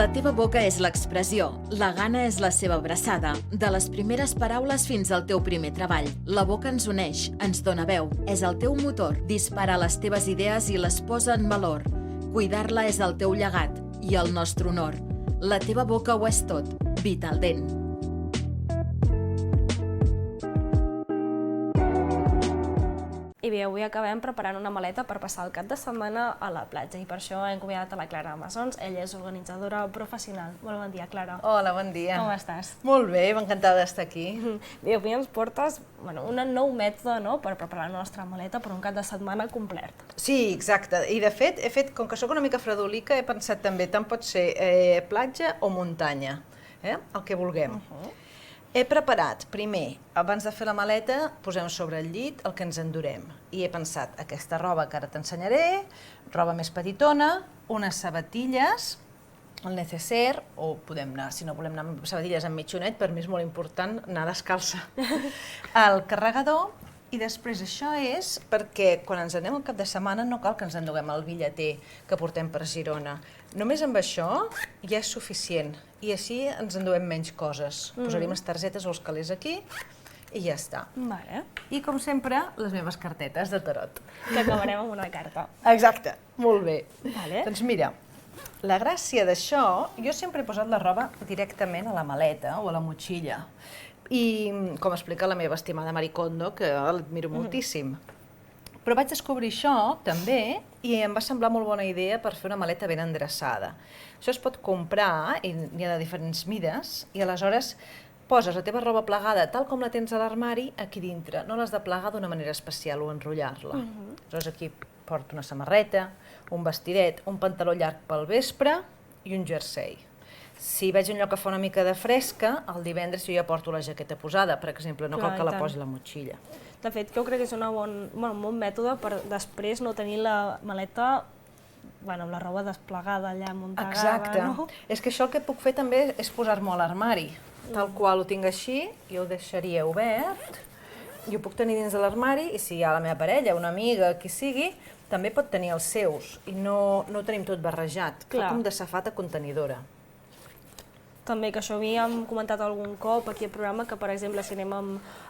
La teva boca és l'expressió, la gana és la seva abraçada. De les primeres paraules fins al teu primer treball. La boca ens uneix, ens dóna veu, és el teu motor, dispara les teves idees i les posa en valor. Cuidar-la és el teu llegat i el nostre honor. La teva boca ho és tot, Vitaldent. I bé, avui acabem preparant una maleta per passar el cap de setmana a la platja i per això hem convidat a la Clara Amassons. Ella és organitzadora professional. Molt bon dia, Clara. Hola, bon dia. Com estàs? Molt bé, m'encantada d'estar aquí. Bé, avui ens portes un nou mètode per preparar la nostra maleta per un cap de setmana complet. Sí, exacte. I de fet, com que sóc una mica fredolica, he pensat també, tant pot ser platja o muntanya, el que vulguem. He preparat, primer, abans de fer la maleta, posem sobre el llit el que ens endurem. I he pensat, aquesta roba que ara t'ensenyaré, roba més petitona, unes sabatilles, el necessaire, o podem anar, si no volem anar amb sabatilles amb mitjonet, per mi és molt important anar descalça. El carregador, i després això és perquè quan ens anem al cap de setmana no cal que ens enduguem el bitlleter que portem per Girona. Només amb això ja és suficient i així ens enduem menys coses. Posaríem les targetes o els calés aquí i ja està. Vale. I com sempre, les meves cartetes de tarot. Que acabarem amb una carta. Exacte, molt bé. Vale. Doncs mira, la gràcia d'això, jo sempre he posat la roba directament a la maleta o a la motxilla. I com explica la meva estimada Marie Kondo, que l'admiro moltíssim. Però vaig descobrir això també i em va semblar molt bona idea per fer una maleta ben endreçada. Això es pot comprar, i n'hi ha de diferents mides, i aleshores poses la teva roba plegada tal com la tens a l'armari aquí dintre. No l'has de plegar d'una manera especial o enrotllar-la. Aleshores aquí porto una samarreta, un vestidet, un pantaló llarg pel vespre i un jersei. Si vaig a un lloc que fa una mica de fresca, el divendres jo ja porto la jaqueta posada, per exemple, no cal que la posi a la motxilla. De fet, jo crec que és un bon mètode per després no tenir la maleta amb la roba desplegada allà, muntegada. Exacte. És que això el que puc fer també és posar-m'ho a l'armari. Tal qual ho tinc així, jo ho deixaria obert, i ho puc tenir dins de l'armari, i si hi ha la meva parella, una amiga, qui sigui, també pot tenir els seus, i no ho tenim tot barrejat. Fa com de safata contenidora. També, que això havíem comentat algun cop aquí al programa, que per exemple si anem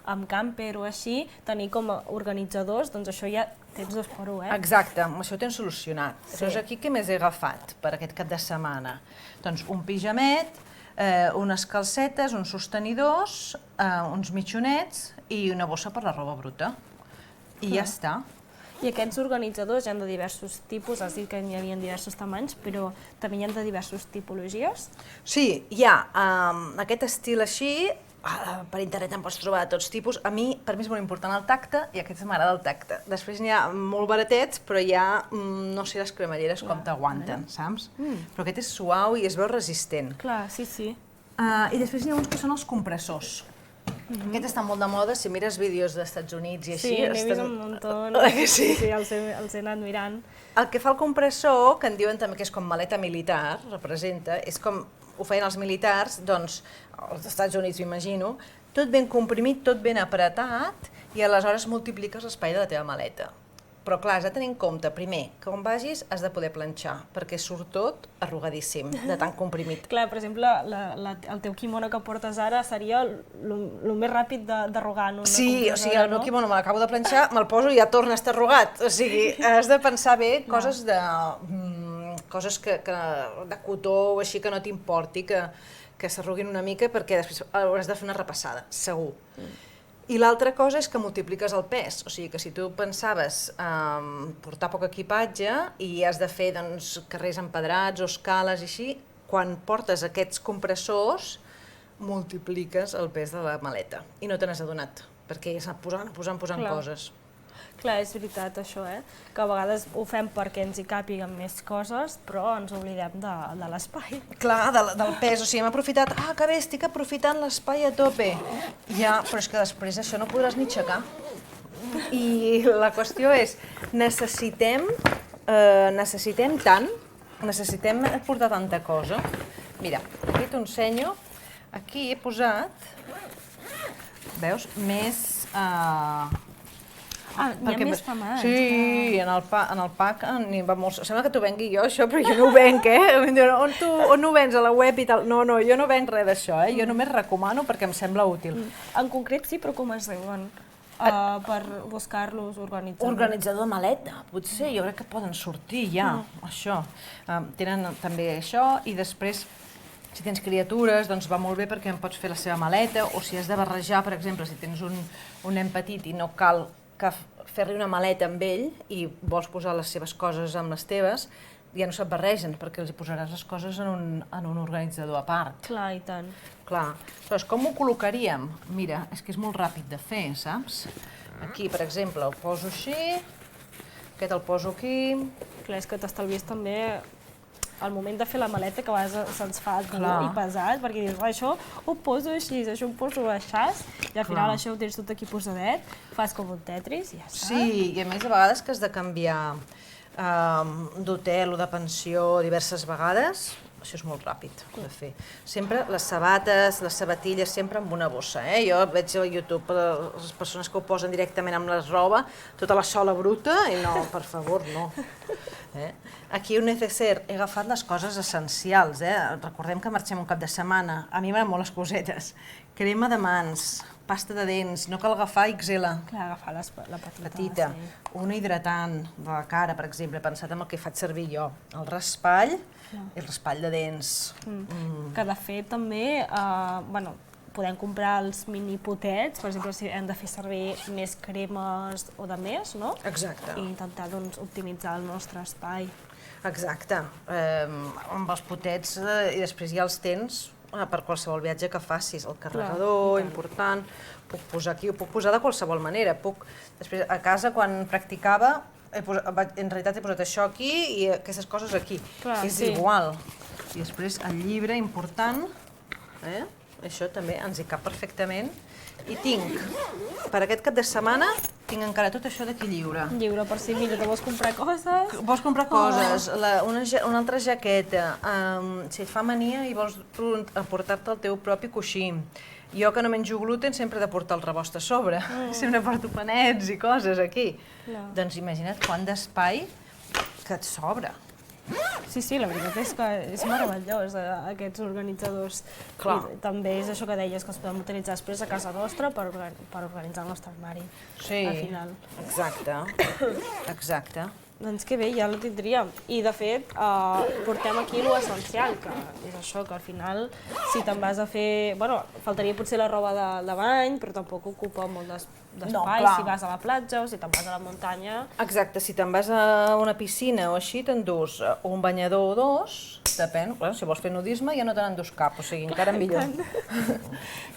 amb camper o així, tenir com a organitzadors, doncs això ja tens dos per un, Exacte, això ho tens solucionat. Llavors aquí què més he agafat per aquest cap de setmana? Doncs un pijamet, unes calcetes, uns sostenidors, uns mitjonets i una bossa per la roba bruta. I ja està. I aquests organitzadors hi ha de diversos tipus, has dit que hi havia diversos tamanys, però també hi ha de diverses tipologies? Sí, hi ha aquest estil així, per internet en pots trobar de tots tipus. Per mi és molt important el tacte i aquests m'agrada el tacte. Després n'hi ha molt baratets, però hi ha, no sé, les cremalleres com t'aguanten, saps? Però aquest és suau i es veu resistent. Clar, sí, sí. I després n'hi ha uns que són els compressors. Aquest està molt de moda, si mires vídeos dels Estats Units i així... Sí, n'he vist un muntó, sí, els he anat mirant. El que fa el compressor, que en diuen també que és com maleta militar, representa, és com ho feien els militars, doncs, als Estats Units m'imagino, tot ben comprimit, tot ben apretat, i aleshores multipliques l'espai de la teva maleta. Però clar, has de tenir en compte, primer, que on vagis has de poder planxar, perquè surt tot arrugadíssim, de tan comprimit. Clar, per exemple, el teu quimono que portes ara seria el més ràpid d'arrugar en una compressora, no? Sí, o sigui, el meu quimono me l'acabo de planxar, me'l poso i ja torna a estar arrugat. O sigui, has de pensar bé coses de cotó o així que no t'importi, que s'arruguin una mica, perquè després hauràs de fer una repassada, segur. I l'altra cosa és que multipliques el pes, o sigui que si tu pensaves portar poc equipatge i has de fer carrers empedrats o escales i així, quan portes aquests compressors multipliques el pes de la maleta i no te n'has adonat, perquè ja s'han posant coses. Clar, és veritat això, que a vegades ho fem perquè ens hi càpiguen més coses, però ens oblidem de l'espai. Clar, del pes, o sigui, hem aprofitat, que bé, estic aprofitant l'espai a tope. Ja, però és que després això no podràs ni aixecar. I la qüestió és, necessitem portar tanta cosa. Mira, aquí t'ho ensenyo, aquí he posat, veus, més... N'hi ha més famats. Sí, en el pack n'hi va molts. Sembla que t'ho vengui jo, això, però jo no ho venc, Em diuen, on ho vens, a la web i tal? No, jo no venc res d'això, Jo només recomano perquè em sembla útil. En concret, sí, però com es diuen? Per buscar-los, organitzar-los. Organitzador de maleta, potser, jo crec que poden sortir ja, això. Tenen també això i després, si tens criatures, doncs va molt bé perquè em pots fer la seva maleta, o si has de barrejar, per exemple, si tens un nen petit i no cal fer-li una maleta amb ell i vols posar les seves coses amb les teves, ja no se't barregen, perquè els hi posaràs les coses en un organitzador a part. Clar, i tant. Clar. Aleshores, com ho col·locaríem? Mira, és que és molt ràpid de fer, saps? Aquí, per exemple, el poso així, aquest el poso aquí... Clar, és que t'estalvies també el moment de fer la maleta, que a vegades se'ns fa dur Clar. i pesat, perquè dius, això ho poso així, això ho poso així, i al final Clar. això ho tens tot aquí posadet, fas com un Tetris i ja està. Sí, i a més a vegades que has de canviar d'hotel o de pensió diverses vegades, això és molt ràpid de fer. Sempre les sabates, les sabatilles, sempre amb una bossa. Jo veig a YouTube les persones que ho posen directament amb la roba, tota la sola bruta, i no, per favor, no. Aquí a un neceser he agafat les coses essencials. Recordem que marxem un cap de setmana. A mi m'agraden molt les cosetes. Crema de mans, pasta de dents, no cal agafar XL. Clar, agafar la Petita. Sí. Un hidratant de la cara, per exemple, pensat en el que faig servir jo. El raspall i el raspall de dents. Que de fet també, podem comprar els mini potets, per exemple, si hem de fer servir més cremes o de més, no? Exacte. I intentar optimitzar el nostre espai. Exacte. Amb els potets i després ja els tens per qualsevol viatge que facis. El carregador, important, puc posar aquí, ho puc posar de qualsevol manera. Després, a casa, quan practicava, en realitat he posat això aquí i aquestes coses aquí. És igual. I després el llibre, important, això també ens hi cap perfectament. I tinc, per aquest cap de setmana, tinc encara tot això d'aquí lliure. Lliure per si, mira, te vols comprar coses? Vols comprar coses, una altra jaqueta, si et fa mania i vols portar-te el teu propi coixí. Jo, que no menjo gluten, sempre he de portar el rebost a sobre. Sempre porto panets i coses aquí. Doncs imagina't quant d'espai que et sobra. Sí, la veritat és que és meravellós, aquests organitzadors. I també és això que deies, que els podem utilitzar després a casa nostra per organitzar el nostre armari. Sí, al final. exacte. Doncs que bé, ja la tindríem. I de fet, portem aquí l'essencial, que és això, que al final, si te'n vas a fer... Bueno, faltaria potser la roba de bany, però tampoc ocupa molt d'espai si vas a la platja o si te'n vas a la muntanya. Exacte, si te'n vas a una piscina o així, t'endús un banyador o dos, depèn, si vols fer nudisme ja no te n'endús cap, o sigui, encara millor.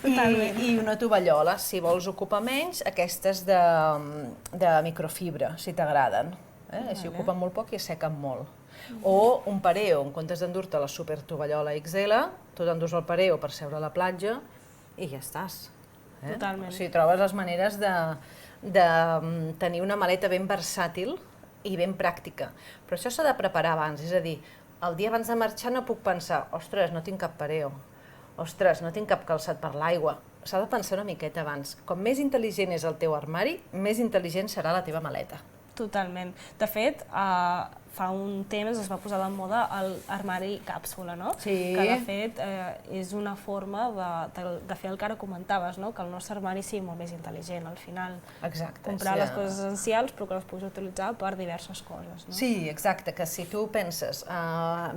I una tovallola, si vols ocupar menys, aquestes de microfibra, si t'agraden. Així ocupen molt poc i assequen molt. O un pareo, en comptes d'endur-te la super tovallola XL, tu t'endús el pareo per seure a la platja i ja estàs. Totalment. O sigui, trobes les maneres de tenir una maleta ben versàtil i ben pràctica. Però això s'ha de preparar abans, és a dir, el dia abans de marxar no puc pensar, ostres, no tinc cap pareo, ostres, no tinc cap calçat per l'aigua. S'ha de pensar una miqueta abans. Com més intel·ligent és el teu armari, més intel·ligent serà la teva maleta. Totalment. De fet, fa un temps es va posar de moda l'armari càpsula, no? Sí. Que de fet és una forma de fer el que ara comentaves, no? Que el nostre armari sigui molt més intel·ligent al final. Exacte. Comprar les coses essencials però que les puguis utilitzar per diverses coses, no? Sí, exacte, que si tu penses,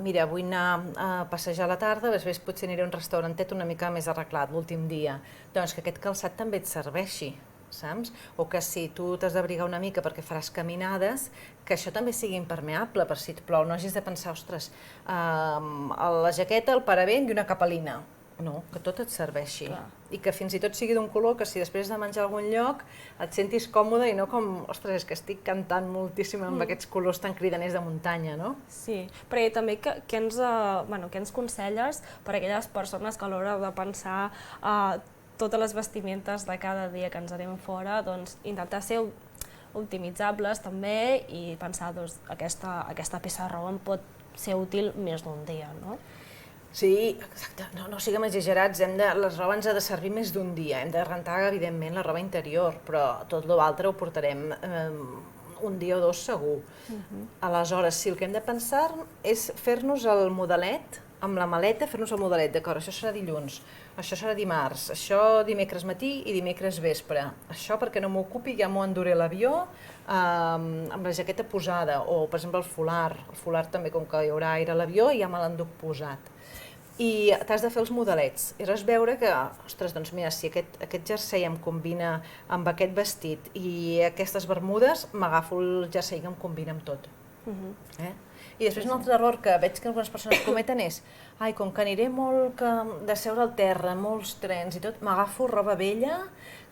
mira, vull anar a passejar a la tarda, després potser aniré a un restaurantet una mica més arreglat l'últim dia, doncs que aquest calçat també et serveixi. Saps? O que si tu t'has d'abrigar una mica perquè faràs caminades, que això també sigui impermeable per si et plou, no hagis de pensar, ostres, la jaqueta, el paravent i una capelina. No, que tot et serveixi. I que fins i tot sigui d'un color que si després de menjar a algun lloc et sentis còmode i no com, ostres, és que estic cantant moltíssim amb aquests colors tan cridaners de muntanya, no? Sí, però també què ens conselles per a aquelles persones que a l'hora de pensar totes les vestimentes de cada dia que ens anem fora, doncs intentar ser optimitzables també i pensar, doncs, aquesta peça de roba em pot ser útil més d'un dia, no? Sí, exacte. No siguem exagerats. La roba ens ha de servir més d'un dia. Hem de rentar, evidentment, la roba interior, però tot l'altre ho portarem un dia o dos segur. Aleshores, sí, el que hem de pensar és fer-nos el modelet, amb la maleta, fer-nos el modelet, d'acord, això serà dilluns, això serà dimarts, això dimecres matí i dimecres vespre. Això perquè no m'ocupi, ja m'ho enduré a l'avió amb la jaqueta posada, o per exemple el folar també, com que hi haurà aire a l'avió, ja me l'enduc posat. I t'has de fer els modelets, i has veure que, ostres, doncs mira, si aquest jersei em combina amb aquest vestit i aquestes bermudes, m'agafo el jersei que em combina amb tot. I després un altre error que veig que algunes persones cometen és com que aniré molt de seure al terra, molts trens i tot, m'agafo roba vella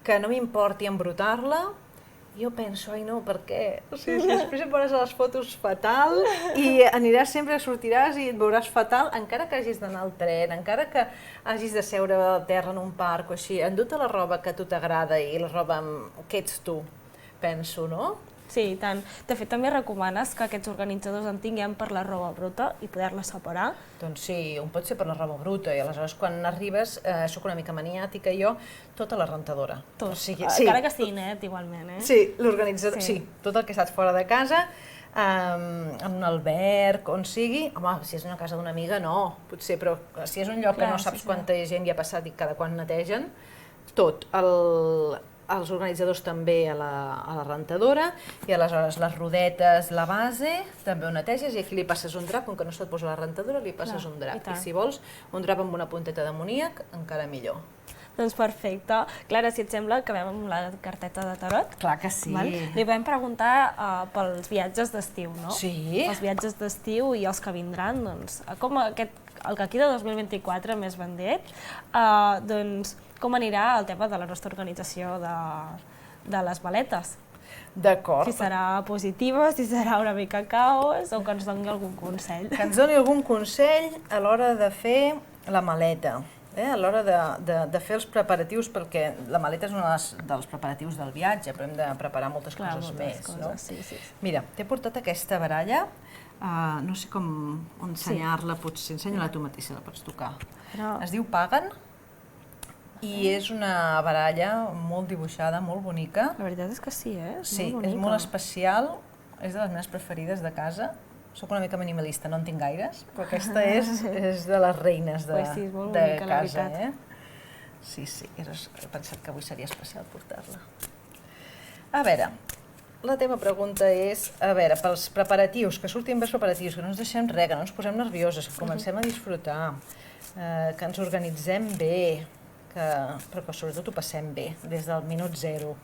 que no m'importi embrutar-la. Jo penso, no, per què? O sigui, després em veuràs a les fotos fatal i aniràs sempre, sortiràs i et veuràs fatal, encara que hagis d'anar al tren, encara que hagis de seure al terra en un parc o així, endut-te la roba que a tu t'agrada i la roba que ets tu, penso, no? Sí, i tant. De fet, també recomanes que aquests organitzadors en tinguem per la roba bruta i poder-la separar? Doncs sí, un pot ser per la roba bruta i aleshores quan arribes, soc una mica maniàtica jo, tota la rentadora. Tot, encara que sigui net igualment, eh? Sí, l'organitzador, sí, tot el que saps fora de casa, en un alberg, on sigui, home, si és una casa d'una amiga no, potser, però si és un lloc que no saps quanta gent hi ha passat i cada quan netegen, tot, els organitzadors també a la rentadora i aleshores les rodetes, la base, també ho neteges i aquí li passes un drap, com que no se't posa la rentadora, li passes un drap. I si vols un drap amb una punteta d'amoníac, encara millor. Doncs perfecte. Clara, si et sembla, acabem amb la carteta de tarot. Clar que sí. Li vam preguntar pels viatges d'estiu, no? Sí. Els viatges d'estiu i els que vindran, doncs, com el que queda 2024, més ben dit, doncs, com anirà el tema de la nostra organització de les maletes. D'acord. Si serà positiva, si serà una mica caos, o que ens doni algun consell. Que ens doni algun consell a l'hora de fer la maleta, a l'hora de fer els preparatius, perquè la maleta és un dels preparatius del viatge, però hem de preparar moltes coses més. Mira, t'he portat aquesta baralla, no sé com ensenyar-la, potser ensenya-la tu mateixa, la pots tocar. Es diu Pagan. I és una baralla molt dibuixada, molt bonica. La veritat és que sí, eh? Sí, és molt especial, és de les meves preferides de casa. Soc una mica minimalista, no en tinc gaires, però aquesta és de les reines de casa. Sí, he pensat que avui seria especial portar-la. A veure, la teva pregunta és, pels preparatius, que surtin bé els preparatius, que no ens deixem res, que no ens posem nervioses, que comencem a disfrutar, que ens organitzem bé, però que sobretot ho passem bé, des del minut zero.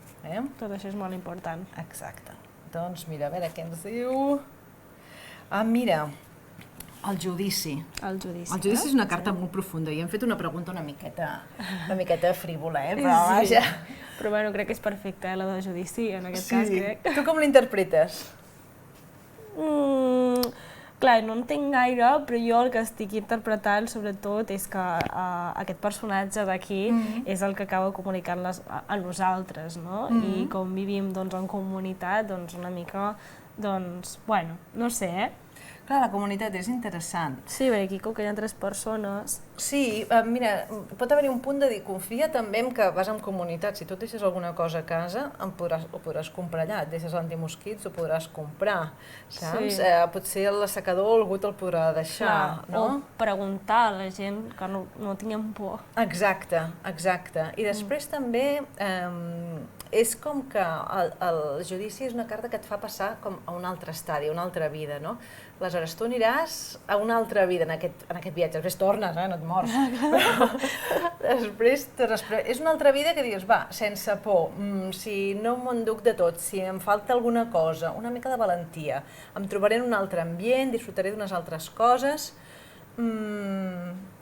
Tot això és molt important. Exacte. Doncs mira, a veure què ens diu. Mira, el judici. El judici és una carta molt profunda i hem fet una pregunta una miqueta frívola, però vaja. Però bueno, crec que és perfecta, la del judici, en aquest cas, crec. Tu com l'interpretes? Clar, no entenc gaire, però jo el que estic interpretant, sobretot, és que aquest personatge d'aquí és el que acaba comunicant-les a nosaltres, no? I com vivim en comunitat, doncs una mica, bueno, no sé, Clar, la comunitat és interessant. Sí, perquè aquí com que hi ha 3 persones... Sí, mira, pot haver-hi un punt de dir, confia també en que vas en comunitat. Si tu et deixes alguna cosa a casa, ho podràs comprar allà. Et deixes l'antimosquits, ho podràs comprar, saps? Potser l'assecador algú te'l podrà deixar, no? O preguntar a la gent que no tinguem por. Exacte, exacte. I després també és com que el judici és una carta que et fa passar com a un altre estadi, a una altra vida, no? Aleshores, tu aniràs a una altra vida en aquest viatge, després tornes, no et mors. Després és una altra vida que dius, va, sense por, si no m'ho enduc de tot, si em falta alguna cosa, una mica de valentia, em trobaré en un altre ambient, disfrutaré d'unes altres coses,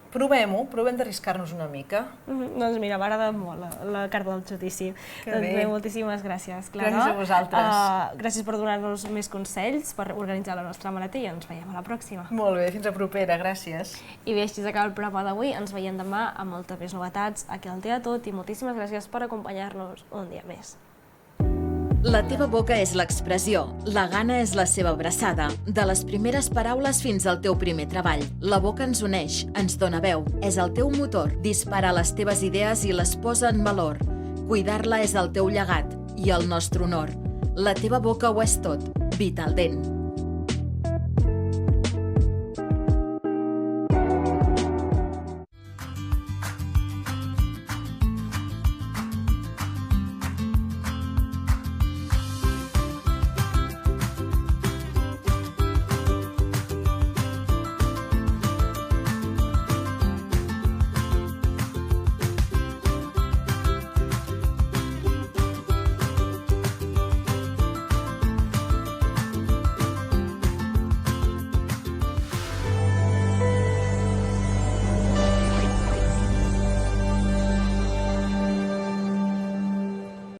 provem-ho, provem d'arriscar-nos una mica. Doncs mira, m'ha agradat molt la carta del judici. Doncs bé, moltíssimes gràcies, Clara. Gràcies a vosaltres. Gràcies per donar-nos més consells, per organitzar la nostra maleta i ens veiem a la pròxima. Molt bé, fins a propera, gràcies. I bé, així s'acaba el programa d'avui. Ens veiem demà amb moltes més novetats aquí al Té a Tot i moltíssimes gràcies per acompanyar-nos un dia més. La teva boca és l'expressió, la gana és la seva abraçada, de les primeres paraules fins al teu primer treball. La boca ens uneix, ens dóna veu, és el teu motor, dispara les teves idees i les posa en valor. Cuidar-la és el teu llegat i el nostre honor. La teva boca ho és tot. Vitaldent.